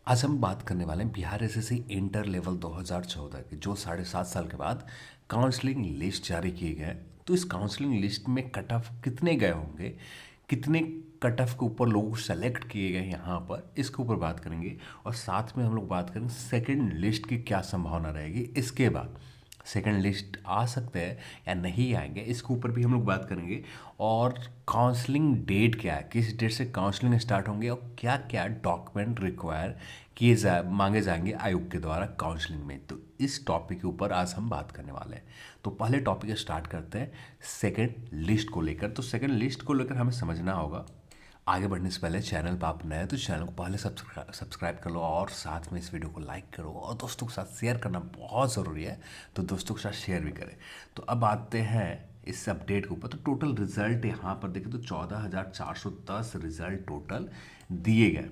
आज हम बात करने वाले हैं बिहार एसएससी इंटर लेवल 2014 की, जो 7.5 साल के बाद काउंसलिंग लिस्ट जारी किए गए। तो इस काउंसलिंग लिस्ट में कट ऑफ कितने गए होंगे, कितने कट ऑफ के ऊपर लोग सेलेक्ट किए गए यहाँ पर, इसके ऊपर बात करेंगे। और साथ में हम लोग बात करेंगे सेकंड लिस्ट की क्या संभावना रहेगी, इसके बाद सेकंड लिस्ट आ सकते हैं या नहीं आएंगे, इसके ऊपर भी हम लोग बात करेंगे। और काउंसलिंग डेट क्या है, किस डेट से काउंसलिंग स्टार्ट होंगे और क्या क्या डॉक्यूमेंट रिक्वायर मांगे जाएंगे आयोग के द्वारा काउंसलिंग में। तो इस टॉपिक के ऊपर आज हम बात करने वाले हैं। तो पहले टॉपिक स्टार्ट करते हैं सेकंड लिस्ट को लेकर। तो सेकंड लिस्ट को लेकर हमें समझना होगा। आगे बढ़ने से पहले चैनल पर आप नए हैं तो चैनल को पहले सब्सक्राइब कर लो और साथ में इस वीडियो को लाइक करो और दोस्तों के साथ शेयर करना बहुत ज़रूरी है, तो दोस्तों के साथ शेयर भी करें। तो अब आते हैं इस अपडेट के ऊपर। तो टोटल रिजल्ट यहाँ पर देखें तो 14,410 रिजल्ट टोटल दिए गए।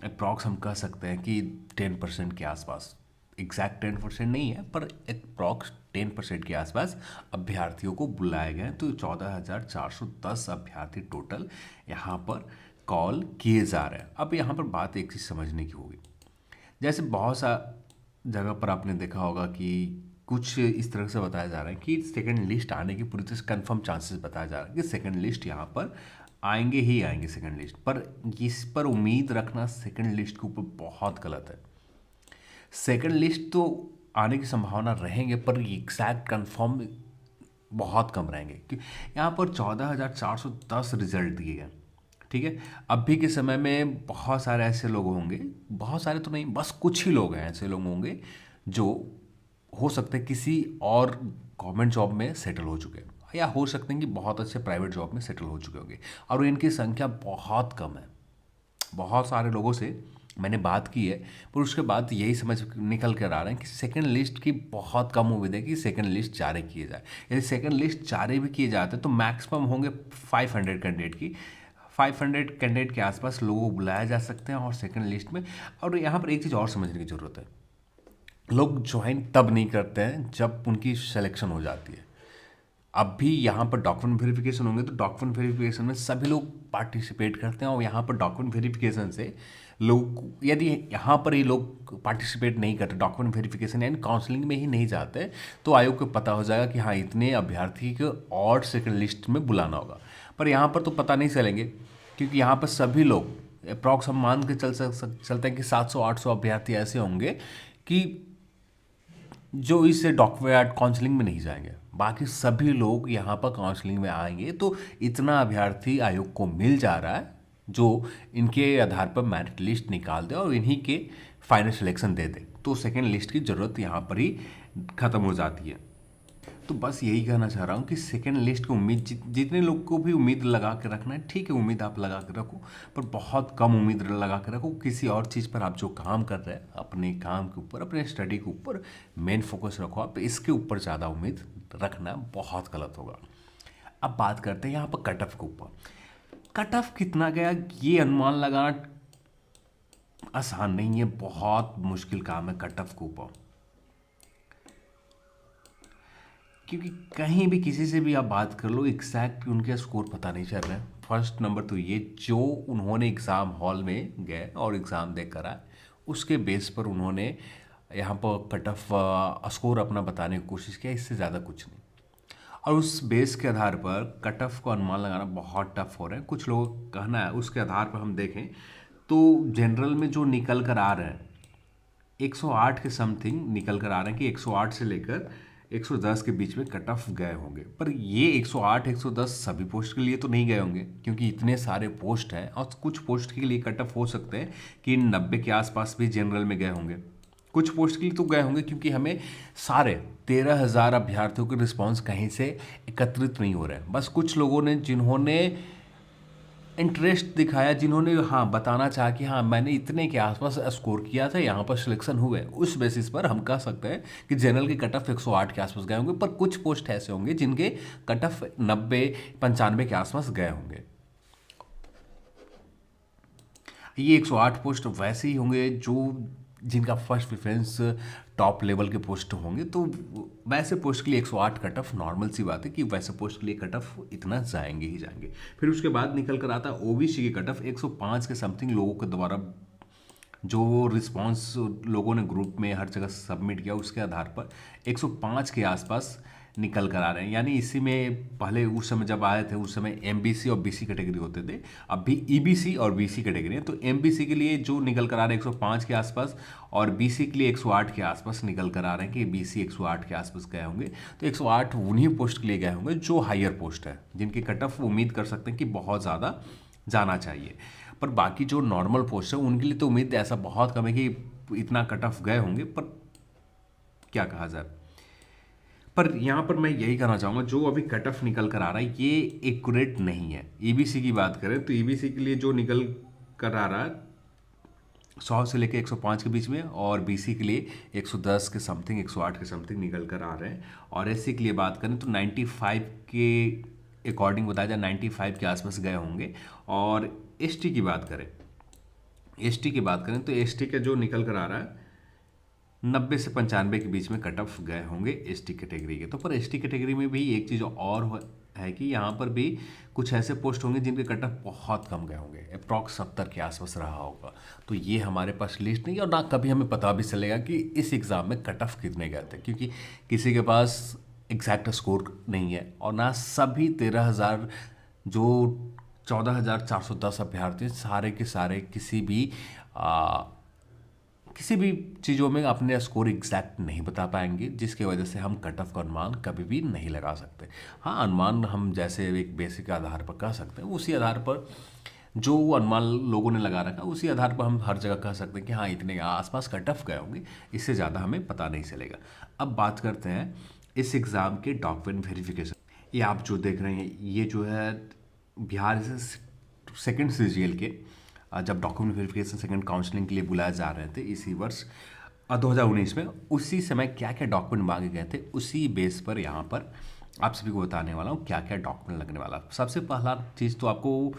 अप्रॉक्स हम कह सकते हैं कि 10% के आसपास, एग्जैक्ट 10% नहीं है पर अप्रॉक्स 10% के आसपास अभ्यर्थियों को बुलाए गए। तो 14,410 अभ्यर्थी टोटल यहाँ पर कॉल किए जा रहे हैं। अब यहाँ पर बात एक चीज़ समझने की होगी, जैसे बहुत सा जगह पर आपने देखा होगा कि कुछ इस तरह से बताया जा रहा है कि सेकंड लिस्ट आने की पूरी तरह से कन्फर्म चांसेस बताया जा रहा है कि सेकंड लिस्ट यहाँ पर आएंगे ही आएंगे सेकंड लिस्ट पर। इस पर उम्मीद रखना सेकंड लिस्ट के ऊपर बहुत गलत है। सेकंड लिस्ट तो आने की संभावना रहेंगे पर एग्जैक्ट कंफर्म बहुत कम रहेंगे कि यहाँ पर 14,410 रिजल्ट दिए गए। ठीक है, अभी के समय में बहुत सारे ऐसे लोग होंगे, बहुत सारे तो नहीं, बस कुछ ही लोग हैं ऐसे लोग होंगे जो हो सकते हैं किसी और गवर्नमेंट जॉब में सेटल हो चुके हैं, या हो सकते हैं कि बहुत अच्छे प्राइवेट जॉब में सेटल हो चुके होंगे और इनकी संख्या बहुत कम है। बहुत सारे लोगों से मैंने बात की है पर उसके बाद यही समझ निकल कर आ रहा है कि सेकंड लिस्ट की बहुत कम उम्मीद है कि सेकंड लिस्ट जारी किए जाए। यदि सेकंड लिस्ट जारी भी किए जाते तो मैक्सिमम होंगे 500 कैंडिडेट की, 500 कैंडिडेट के आसपास लोगों को बुलाया जा सकते हैं और सेकंड लिस्ट में। और यहाँ पर एक चीज़ और समझने की ज़रूरत है, लोग ज्वाइन तब नहीं करते हैं जब उनकी सिलेक्शन हो जाती है। अब भी यहाँ पर डॉक्यूमेंट वेरिफिकेशन होंगे तो डॉक्यूमेंट वेरिफिकेशन में सभी लोग पार्टिसिपेट करते हैं और यहाँ पर डॉक्यूमेंट वेरिफिकेशन से लोग, यदि यहाँ पर ही लोग पार्टिसिपेट नहीं करते, डॉक्यूमेंट वेरिफिकेशन यानी काउंसलिंग में ही नहीं जाते, तो आयोग को पता हो जाएगा कि हाँ इतने अभ्यर्थी को और सेकंड लिस्ट में बुलाना होगा। पर यहाँ पर तो पता नहीं चलेंगे क्योंकि यहाँ पर सभी लोग अप्रॉक्स हम मान के चलते हैं कि 700-800 अभ्यर्थी ऐसे होंगे कि जो इस डॉक्यूमेंट काउंसलिंग में नहीं जाएंगे, बाकी सभी लोग यहाँ पर काउंसलिंग में आएंगे। तो इतना अभ्यर्थी आयोग को मिल जा रहा है जो इनके आधार पर मेरिट लिस्ट निकाल दे और इन्हीं के फाइनल सिलेक्शन दे दे, तो सेकेंड लिस्ट की ज़रूरत यहाँ पर ही ख़त्म हो जाती है। तो बस यही कहना चाह रहा हूँ कि सेकेंड लिस्ट की उम्मीद जितने लोग को भी उम्मीद लगा के रखना है ठीक है, उम्मीद आप लगा के रखो, पर बहुत कम उम्मीद लगा के रखो। किसी और चीज़ पर आप जो काम कर रहे हैं, अपने काम के ऊपर, अपने स्टडी के ऊपर मेन फोकस रखो आप, इसके ऊपर ज़्यादा उम्मीद रखना बहुत गलत होगा। अब बात करते हैं यहाँ पर कट ऑफ के ऊपर। कट ऑफ कितना गया ये अनुमान लगाना आसान नहीं है, बहुत मुश्किल काम है कट ऑफ के ऊपर, क्योंकि कहीं भी किसी से भी आप बात कर लो एग्जैक्ट उनके स्कोर पता नहीं चल रहा है। फर्स्ट नंबर तो ये जो उन्होंने एग्ज़ाम हॉल में गए और एग्ज़ाम देख कर आए, उसके बेस पर उन्होंने यहाँ पर कट ऑफ स्कोर अपना बताने की कोशिश किया, इससे ज़्यादा कुछ नहीं। और उस बेस के आधार पर कट ऑफ को अनुमान लगाना बहुत टफ हो रहा है। कुछ लोगों का कहना है, उसके आधार पर हम देखें तो जनरल में जो निकल कर आ रहे हैं 108 के समथिंग निकल कर आ रहे हैं कि 108 से लेकर 110 के बीच में कट ऑफ गए होंगे। पर ये 108 110 सभी पोस्ट के लिए तो नहीं गए होंगे क्योंकि इतने सारे पोस्ट हैं और कुछ पोस्ट के लिए कट ऑफ हो सकते हैं कि 90 के आसपास भी जनरल में गए होंगे। कुछ पोस्ट के लिए तो गए होंगे क्योंकि हमें सारे 13,000 अभ्यर्थियों के रिस्पांस कहीं से एकत्रित नहीं हो रहे हैं। बस कुछ लोगों ने जिन्होंने इंटरेस्ट दिखाया, जिन्होंने हाँ बताना चाहा कि हाँ मैंने इतने के आसपास स्कोर किया था, यहाँ पर सिलेक्शन हुए, उस बेसिस पर हम कह सकते हैं कि जनरल के कट ऑफ 108 के आसपास गए होंगे। पर कुछ पोस्ट ऐसे होंगे जिनके कट ऑफ 90-95 के आसपास गए होंगे। ये 108 पोस्ट वैसे ही होंगे जो जिनका फर्स्ट प्रेफरेंस टॉप लेवल के पोस्ट होंगे, तो वैसे पोस्ट के लिए 108 कट ऑफ नॉर्मल सी बात है कि वैसे पोस्ट के लिए कट ऑफ इतना जाएंगे ही जाएंगे। फिर उसके बाद निकल कर आता है ओबीसी की कट ऑफ 105 के समथिंग लोगों के द्वारा जो रिस्पांस लोगों ने ग्रुप में हर जगह सबमिट किया उसके आधार पर 105 के आसपास निकल कर आ रहे हैं। यानी इसी में पहले उस समय जब आए थे उस समय एमबीसी और बीसी कैटेगरी होते थे, अब भी ईबीसी और बीसी कैटेगरी है। तो एमबीसी के लिए जो निकल कर आ रहे हैं 105 के आसपास, और बीसी के लिए 108 के आसपास निकल कर आ रहे हैं कि बीसी 108 के आसपास गए होंगे। तो 108 उन्हीं पोस्ट के लिए गए होंगे जो हायर पोस्ट है, जिनकी कट ऑफ उम्मीद कर सकते हैं कि बहुत ज़्यादा जाना चाहिए। पर बाकी जो नॉर्मल पोस्ट है उनके लिए तो उम्मीद ऐसा बहुत कम है कि इतना कट ऑफ गए होंगे, पर क्या कहा जाए। पर यहाँ पर मैं यही कहना चाहूँगा, जो अभी कट ऑफ निकल कर आ रहा है ये एक्यूरेट नहीं है। ईबीसी की बात करें तो ईबीसी के लिए जो निकल कर आ रहा है 100 से लेकर 105 के बीच में, और बीसी के लिए 110 के समथिंग 108 के समथिंग निकल कर आ रहे हैं। और एससी के लिए बात करें तो 95 के अकॉर्डिंग बताया जाए 95 के आसपास गए होंगे। और एसटी की बात करें, एसटी की बात करें तो एसटी का जो निकल कर आ रहा है 90 से 95 के बीच में कट ऑफ गए होंगे एसटी कैटेगरी के। तो पर एसटी कैटेगरी में भी एक चीज़ और है कि यहाँ पर भी कुछ ऐसे पोस्ट होंगे जिनके कट ऑफ बहुत कम गए होंगे, अप्रॉक्स 70 के आसपास रहा होगा। तो ये हमारे पास लिस्ट नहीं है, और ना कभी हमें पता भी चलेगा कि इस एग्ज़ाम में कट ऑफ कितने गए थे, क्योंकि किसी के पास एग्जैक्ट स्कोर नहीं है। और ना सभी 13,000 जो 14,410 अभ्यर्थी सारे के सारे किसी भी चीज़ों में अपने स्कोर एग्जैक्ट नहीं बता पाएंगे, जिसकी वजह से हम कट ऑफ का अनुमान कभी भी नहीं लगा सकते। हाँ, अनुमान हम जैसे एक बेसिक आधार पर कह सकते हैं, उसी आधार पर जो अनुमान लोगों ने लगा रखा उसी आधार पर हम हर जगह कह सकते हैं कि हाँ इतने आसपास कट ऑफ गए होंगे, इससे ज़्यादा हमें पता नहीं चलेगा। अब बात करते हैं इस एग्ज़ाम के डॉक्यूमेंट वेरिफिकेशन। ये आप जो देख रहे हैं ये जो है बिहार से सेकेंड सीजीएल के जब डॉक्यूमेंट वेरिफिकेशन सेकंड काउंसलिंग के लिए बुलाए जा रहे थे इसी वर्ष 2019 में, उसी समय क्या क्या डॉक्यूमेंट मांगे गए थे उसी बेस पर यहाँ पर आप सभी को बताने वाला हूँ क्या क्या डॉक्यूमेंट लगने वाला। सबसे पहला चीज़ तो आपको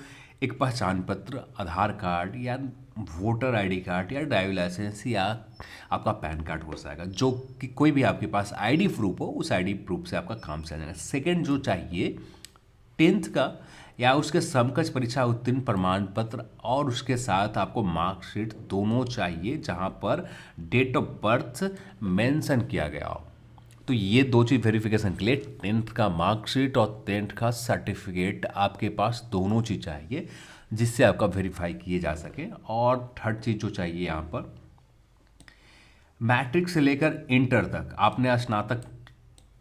एक पहचान पत्र, आधार कार्ड या वोटर आईडी कार्ड या ड्राइविंग लाइसेंस या आपका पैन कार्ड हो जाएगा। जो कि कोई भी आपके पास आईडी प्रूफ हो, उस आईडी प्रूफ से आपका काम चल जाएगा। सेकेंड जो चाहिए 10th का या उसके समकक्ष परीक्षा उत्तीर्ण प्रमाण पत्र, और उसके साथ आपको मार्कशीट दोनों चाहिए जहां पर डेट ऑफ बर्थ मेंशन किया गया हो। तो ये दो चीज़ वेरिफिकेशन के लिए 10th का मार्कशीट और 10th का सर्टिफिकेट आपके पास दोनों चीज़ चाहिए, जिससे आपका वेरीफाई किए जा सके। और थर्ड चीज़ जो चाहिए यहाँ पर मैट्रिक से लेकर इंटर तक, आपने स्नातक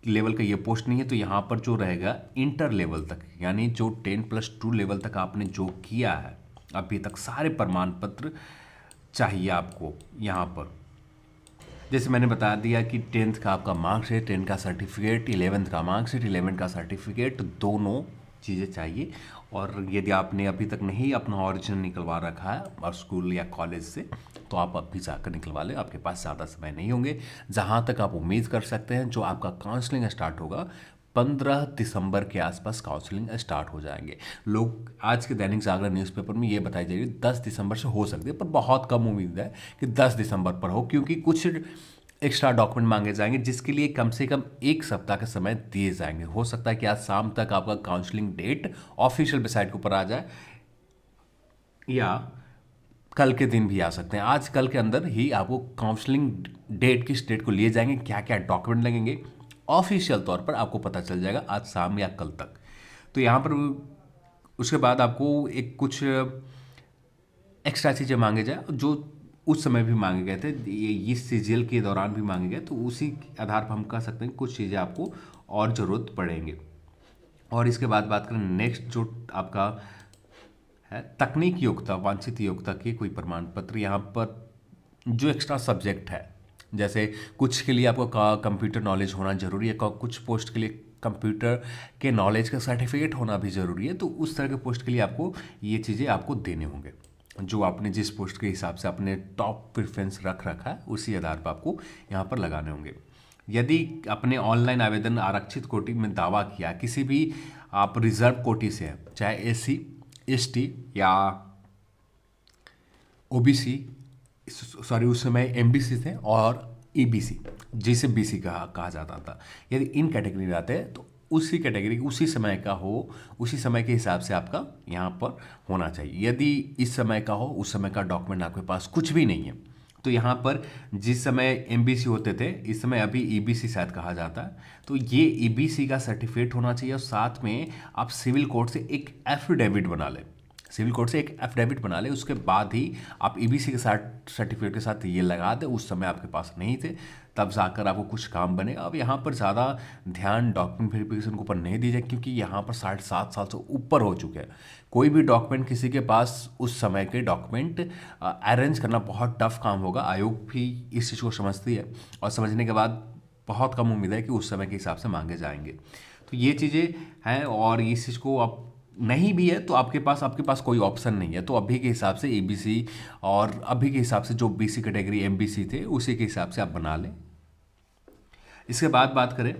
लेवल का ये पोस्ट नहीं है तो यहाँ पर जो रहेगा इंटर लेवल तक, यानी जो 10+2 लेवल तक आपने जो किया है अभी तक, सारे प्रमाण पत्र चाहिए आपको यहाँ पर। जैसे मैंने बता दिया कि 10th का आपका मार्कशीट, 10th का सर्टिफिकेट, 11th का मार्कशीट, 11th का सर्टिफिकेट, दोनों चीज़ें चाहिए। और यदि आपने अभी तक नहीं अपना ओरिजिनल निकलवा रखा है और स्कूल या कॉलेज से, तो आप अभी जाकर निकलवा लें, आपके पास ज़्यादा समय नहीं होंगे। जहाँ तक आप उम्मीद कर सकते हैं जो आपका काउंसलिंग स्टार्ट होगा 15 दिसंबर के आसपास काउंसलिंग स्टार्ट हो जाएंगे। लोग आज के दैनिक जागरण न्यूज़पेपर में ये बताई जा रही है 10 दिसंबर से हो सकती है, पर बहुत कम उम्मीद है कि 10 दिसंबर पर हो, क्योंकि कुछ एक्स्ट्रा डॉक्यूमेंट मांगे जाएंगे जिसके लिए कम से कम 1 सप्ताह का समय दिए जाएंगे। हो सकता है कि आज शाम तक आपका काउंसलिंग डेट ऑफिशियल वेबसाइट के ऊपर आ जाए, या कल के दिन भी आ सकते हैं। आज कल के अंदर ही आपको काउंसलिंग डेट किस डेट को लिए जाएंगे, क्या क्या डॉक्यूमेंट लगेंगे, ऑफिशियल तौर पर आपको पता चल जाएगा आज शाम या कल तक। तो यहाँ पर उसके बाद आपको एक कुछ एक्स्ट्रा चीज़ें मांगे जाए जो उस समय भी मांगे गए थे, ये इस सीजीएल के दौरान भी मांगे गए, तो उसी आधार पर हम कह सकते हैं कुछ चीज़ें आपको और ज़रूरत पड़ेंगे। और इसके बाद बात करें नेक्स्ट जो आपका है तकनीक योग्यता, वांछित योग्यता के कोई प्रमाण पत्र। यहाँ पर जो एक्स्ट्रा सब्जेक्ट है, जैसे कुछ के लिए आपको कंप्यूटर नॉलेज होना जरूरी है, कुछ पोस्ट के लिए कंप्यूटर के नॉलेज का सर्टिफिकेट होना भी ज़रूरी है। तो उस तरह के पोस्ट के लिए आपको ये चीज़ें आपको देने होंगे, जो आपने जिस पोस्ट के हिसाब से आपने टॉप प्रेफरेंस रख रखा है उसी आधार पर आपको यहाँ पर लगाने होंगे। यदि अपने ऑनलाइन आवेदन आरक्षित कोटि में दावा किया, किसी भी आप रिजर्व कोटि से हैं, चाहे एससी, एसटी या ओबीसी, सॉरी उस समय एमबीसी थे, और ईबीसी जिसे बीसी कहा जाता था, यदि इन कैटेगरी में आते हैं तो उसी कैटेगरी उसी समय का हो, उसी समय के हिसाब से आपका यहाँ पर होना चाहिए। यदि इस समय का हो, उस समय का डॉक्यूमेंट आपके पास कुछ भी नहीं है, तो यहाँ पर जिस समय एमबीसी होते थे, इस समय अभी ईबीसी शायद कहा जाता है, तो ये ईबीसी का सर्टिफिकेट होना चाहिए। और साथ में आप सिविल कोर्ट से एक एफिडेविट बना लें, सिविल कोर्ट से एक एफिडेविट बना ले, उसके बाद ही आप ईबीसी के साथ सर्टिफिकेट के साथ ये लगा दें। उस समय आपके पास नहीं थे, तब जाकर आपको कुछ काम बनेगा। अब यहाँ पर ज़्यादा ध्यान डॉक्यूमेंट वेरिफिकेशन के ऊपर नहीं दीजिए, क्योंकि यहाँ पर 7.5 साल से ऊपर हो चुके हैं। कोई भी डॉक्यूमेंट किसी के पास उस समय के डॉक्यूमेंट अरेंज करना बहुत टफ काम होगा। आयोग भी इस चीज़ को समझती है, और समझने के बाद बहुत कम उम्मीद है कि उस समय के हिसाब से मांगे जाएंगे। तो ये चीज़ें हैं, और इस चीज़ को आप नहीं भी है तो आपके पास कोई ऑप्शन नहीं है। तो अभी के हिसाब से एबीसी और अभी के हिसाब से जो बीसी कैटेगरी एमबीसी थे, उसी के हिसाब से आप बना लें। इसके बाद बात करें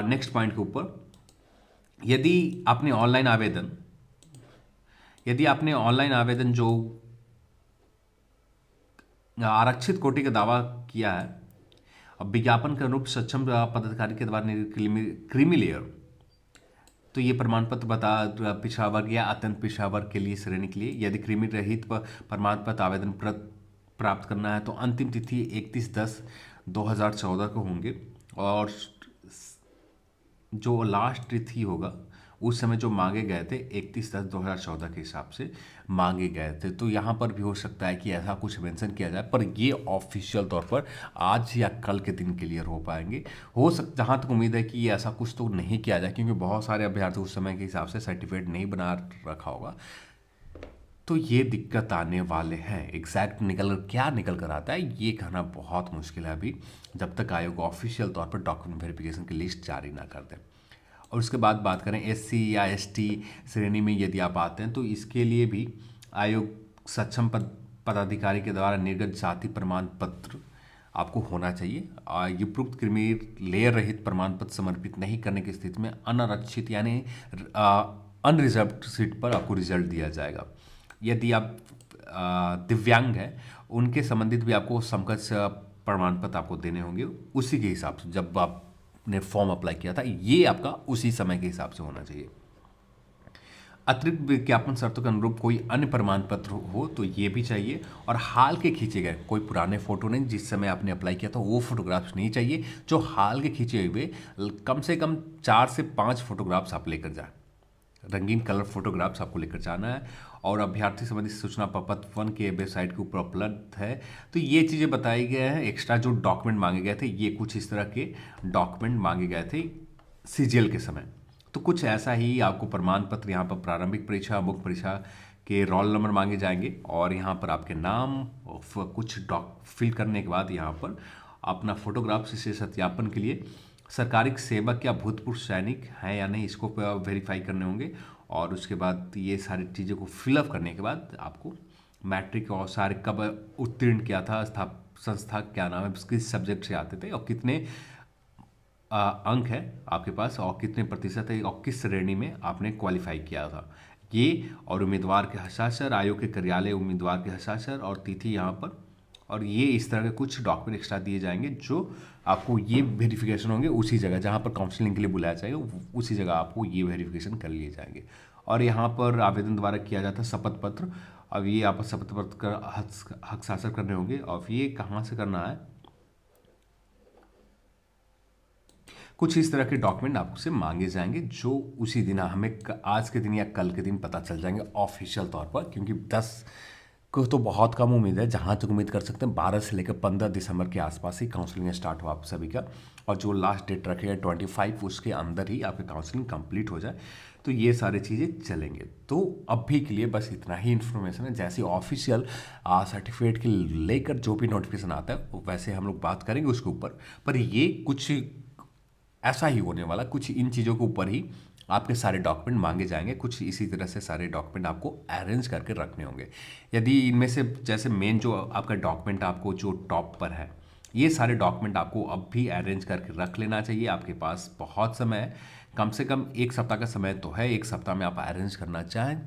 नेक्स्ट पॉइंट के ऊपर। यदि आपने ऑनलाइन आवेदन जो आरक्षित कोटि का दावा किया है, अब विज्ञापन के अनुरूप सक्षम पदाधिकारी के द्वारा क्रीमी लेयर, तो ये प्रमाण पत्र पिछड़ा वर्ग या अत्यंत पिछड़ा वर्ग के लिए श्रेणी के लिए यदि क्रीमी रहित प्रमाण पत्र आवेदन प्राप्त करना है, तो अंतिम तिथि 31/10/2014 को होंगे। और जो लास्ट तिथि होगा उस समय जो मांगे गए थे 31/10/2014 के हिसाब से मांगे गए थे। तो यहाँ पर भी हो सकता है कि ऐसा कुछ मेंशन किया जाए, पर ये ऑफिशियल तौर पर आज या कल के दिन क्लियर हो पाएंगे। जहाँ तक उम्मीद है कि ये ऐसा कुछ तो नहीं किया जाए, क्योंकि बहुत सारे अभ्यर्थी उस समय के हिसाब से सर्टिफिकेट नहीं बना रखा होगा, तो ये दिक्कत आने वाले हैं। एग्जैक्ट क्या निकल कर आता है ये कहना बहुत मुश्किल है अभी, जब तक आयोग ऑफिशियल तौर पर डॉक्यूमेंट वेरिफिकेशन की लिस्ट जारी ना कर दें। और उसके बाद बात करें एससी या एसटी श्रेणी में यदि आप आते हैं, तो इसके लिए भी आयोग सक्षम पदाधिकारी के द्वारा निर्गत जाति प्रमाण पत्र आपको होना चाहिए। उपयुक्त क्रीमी लेयर रहित प्रमाण पत्र समर्पित नहीं करने की स्थिति में अनारक्षित यानी अनरिजर्व्ड सीट पर आपको रिजल्ट दिया जाएगा। यदि आप दिव्यांग हैं, उनके संबंधित भी आपको समकक्ष प्रमाण पत्र आपको देने होंगे उसी के हिसाब से। जब आपने फॉर्म अप्लाई किया था, ये आपका उसी समय के हिसाब से होना चाहिए। अतिरिक्त विज्ञापन शर्तों के अनुरूप कोई अन्य प्रमाण पत्र हो तो ये भी चाहिए। और हाल के खींचे गए कोई पुराने फोटो नहीं, जिस समय आपने अप्लाई किया था वो फोटोग्राफ्स नहीं चाहिए। जो हाल के खींचे हुए कम से कम 4 से 5 फोटोग्राफ्स आप लेकर जाएं, रंगीन कलर फोटोग्राफ्स आपको लेकर जाना है। और अभ्यर्थी संबंधी सूचना प्रपत्र 1 के वेबसाइट के ऊपर उपलब्ध है। तो ये चीज़ें बताई गए हैं। एक्स्ट्रा जो डॉक्यूमेंट मांगे गए थे, ये कुछ इस तरह के डॉक्यूमेंट मांगे गए थे सीजीएल के समय। तो कुछ ऐसा ही आपको प्रमाण पत्र, यहाँ पर प्रारंभिक परीक्षा, मुख्य परीक्षा के रोल नंबर मांगे जाएंगे, और यहाँ पर आपके नाम कुछ फिल करने के बाद यहाँ पर अपना फोटोग्राफ से सत्यापन के लिए सरकारी सेवक या भूतपूर्व सैनिक हैं या नहीं, इसको वेरीफाई करने होंगे। और उसके बाद ये सारी चीज़ों को फिलअप करने के बाद आपको मैट्रिक और सारे कब उत्तीर्ण किया था, संस्था क्या नाम है, किस सब्जेक्ट से आते थे, और कितने अंक है आपके पास, और कितने प्रतिशत है, और किस श्रेणी में आपने क्वालिफाई किया था, ये। और उम्मीदवार के हस्ताक्षर, आयोग के कार्यालय उम्मीदवार के हस्ताक्षर और तिथि यहाँ पर। और ये इस तरह के कुछ डॉक्यूमेंट एक्स्ट्रा दिए जाएंगे जो आपको ये वेरिफिकेशन होंगे उसी जगह जहाँ पर काउंसलिंग के लिए बुलाया जाएगा, उसी जगह आपको ये वेरिफिकेशन कर लिए जाएंगे। और यहाँ पर आवेदन द्वारा किया जाता है शपथ पत्र। अब ये आप शपथ पत्र का हस्ताक्षर करने होंगे, और ये कहाँ से करना है, कुछ इस तरह के डॉक्यूमेंट आपसे मांगे जाएंगे, जो उसी दिन हमें आज के दिन या कल के दिन पता चल जाएंगे ऑफिशियल तौर पर। क्योंकि 10 को तो बहुत कम उम्मीद है, जहाँ तक उम्मीद कर सकते हैं 12 से लेकर 15 दिसंबर के आसपास ही काउंसलिंग स्टार्ट हो आप सभी का। और जो लास्ट डेट रखेगा 25, उसके अंदर ही आपकी काउंसलिंग कंप्लीट हो जाए, तो ये सारी चीज़ें चलेंगे। तो अभी के लिए बस इतना ही इन्फॉर्मेशन है। जैसे ऑफिशियल सर्टिफिकेट के लेकर जो भी नोटिफिकेशन आता है वैसे हम लोग बात करेंगे उसके ऊपर। पर ये कुछ ऐसा ही होने वाला, कुछ इन चीज़ों के ऊपर ही आपके सारे डॉक्यूमेंट मांगे जाएंगे। कुछ इसी तरह से सारे डॉक्यूमेंट आपको अरेंज करके रखने होंगे। यदि इनमें से जैसे मेन जो आपका डॉक्यूमेंट आपको जो टॉप पर है, ये सारे डॉक्यूमेंट आपको अब भी अरेंज करके रख लेना चाहिए। आपके पास बहुत समय है, कम से कम 1 सप्ताह का समय तो है। 1 सप्ताह में आप अरेंज करना चाहें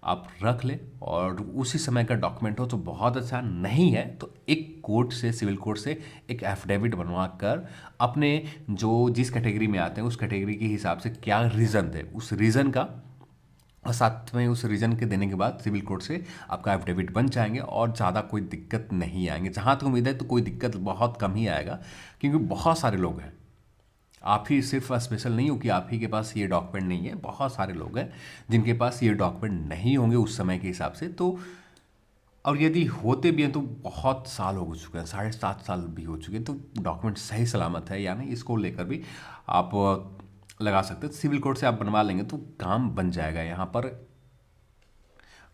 आप रख लें और उसी समय का डॉक्यूमेंट हो तो बहुत अच्छा, नहीं है तो एक कोर्ट से, सिविल कोर्ट से एक एफिडेविट बनवा कर अपने जो जिस कैटेगरी में आते हैं उस कैटेगरी के हिसाब से क्या रीज़न थे उस रीज़न का, और साथ में उस रीज़न के देने के बाद सिविल कोर्ट से आपका एफिडेविट बन जाएंगे और ज़्यादा कोई दिक्कत नहीं आएंगे। जहाँ तक उम्मीद है तो कोई दिक्कत बहुत कम ही आएगा, क्योंकि बहुत सारे लोग हैं, आप ही सिर्फ स्पेशल नहीं हो कि आप ही के पास ये डॉक्यूमेंट नहीं है, बहुत सारे लोग हैं जिनके पास ये डॉक्यूमेंट नहीं होंगे उस समय के हिसाब से। तो और यदि होते भी हैं तो बहुत साल हो चुके हैं, 7.5 साल भी हो चुके हैं, तो डॉक्यूमेंट सही सलामत है या नहीं इसको लेकर भी आप लगा सकते हैं। सिविल कोर्ट से आप बनवा लेंगे तो काम बन जाएगा यहाँ पर,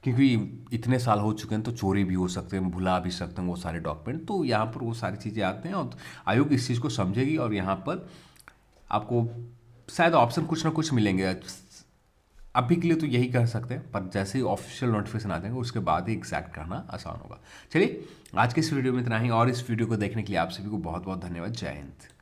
क्योंकि इतने साल हो चुके हैं तो चोरी भी हो सकते हैं, भुला भी सकते हैं वो सारे डॉक्यूमेंट, तो यहाँ पर वो सारी चीज़ें आते हैं और आयोग इस चीज़ को समझेगी और यहाँ पर आपको शायद ऑप्शन कुछ ना कुछ मिलेंगे। अभी के लिए तो यही कह सकते हैं, पर जैसे ही ऑफिशियल नोटिफिकेशन आ जाएंगे उसके बाद ही एग्जैक्ट करना आसान होगा। चलिए आज के इस वीडियो में इतना ही, और इस वीडियो को देखने के लिए आप सभी को बहुत बहुत धन्यवाद। जय हिंद।